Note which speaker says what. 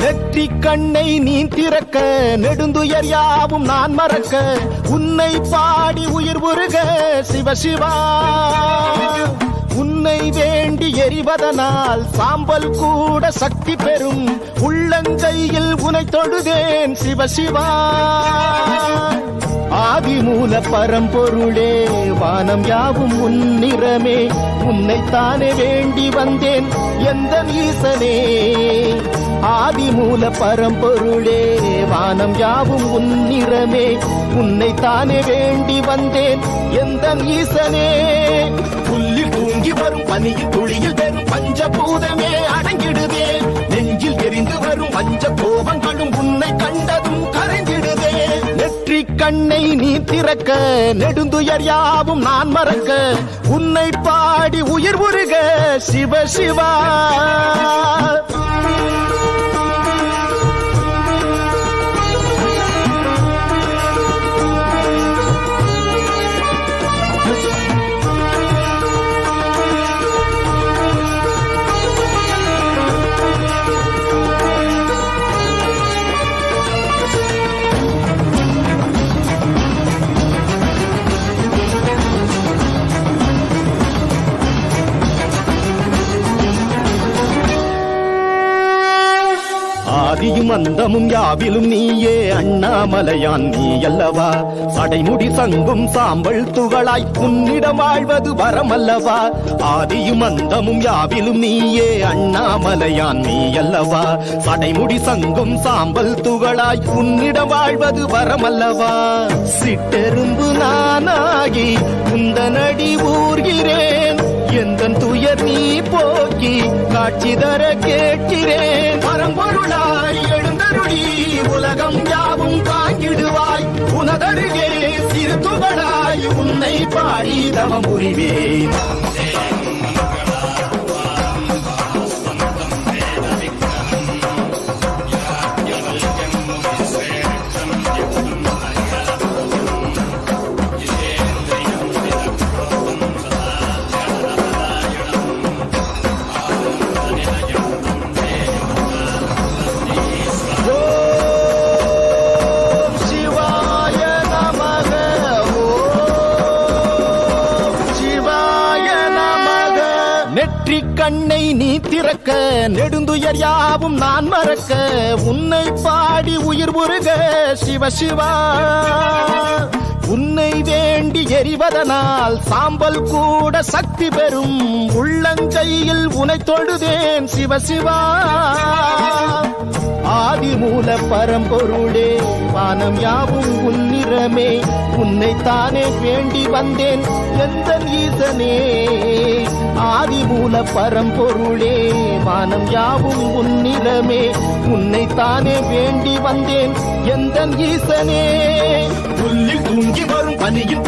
Speaker 1: நெற்றி கண்ணை நீ திறக்க நெடுந்துயர் யாவும் நான் மறக்க உன்னை பாடி உயிர் உருக சிவசிவா உன்னை வேண்டி எரிவதனால் சாம்பல் கூட சக்தி பெறும் உள்ளங்கையில் உனை தொழுதேன் சிவசிவா ஆதிமூல பரம்பொருளே வானம் யாவும் உன்னிறமே உன்னைத்தானே வேண்டி வந்தேன் எந்த ஈசனே ஆதிமூல பரம்பொருளே வானம் யாவும் உன்னிறமே உன்னைத்தானே வேண்டி வந்தேன் எந்த ஈசனே புல்லில் தூங்கி வரும் பனியில் துளியில் பெறும் பஞ்சபூதமே அடங்கிடுதே நெஞ்சில் எரிந்து வரும் பஞ்ச கோபங்களும் உன்னை கண்டதும் கரைந்திடுதே நெற்றி கண்ணை நீ திறக்க நெடுந்துயர் யாவும் நான் மறக்க உன்னை பாடி உயிர் உருக சிவசிவா ஆதியும் அந்தமும் யாவிலும் நீயே அண்ணாமலையான் நீ அல்லவா சடைமுடி சங்கும் சாம்பல் துகளாய் உன்னிடம் வாழ்வது வரமல்லவா ஆதியும் அந்தமும் யாவிலும் நீயே அண்ணாமலையான் நீ அல்லவா சடைமுடி சங்கும் சாம்பல் துகளாய் உன்னிடம் வாழ்வது வரமல்லவா சிட்டெரும்பு நானாகி உந்தனடி ஊர்கிறேன் எந்தன் துயர் நீ போக்கி காட்சி தர கேட்கிறேன் பரம்பொருளாய் எழுந்தருளி உலகம் யாவும் காங்கிடுவாய் உனதருகே சிறு துகளாய் உன்னை பாடி தவம் புரிவேன் நெற்றி கண்ணை நீ திறக்க நெடுந்துயர் யாவும் நான் மறக்க உன்னை பாடி உயிர் உருக சிவசிவா உன்னை வேண்டி எரிவதனால் சாம்பல் கூட சக்தி பெறும் உள்ளங்கையில் உனை தொழுதேன் சிவசிவா ஆதிமூல பரம்பொருளே வானம் யாவும் உன்னிறமே உன்னைத்தானே வேண்டி வந்தேன் எந்த ஈசனே ஆதிமூல பரம்பொருளே வானம் யாவும் உன்னிறமே உன்னைத்தானே வேண்டி வந்தேன் எந்த ஈசனே புல்லில் தூங்கி வரும் பனியில்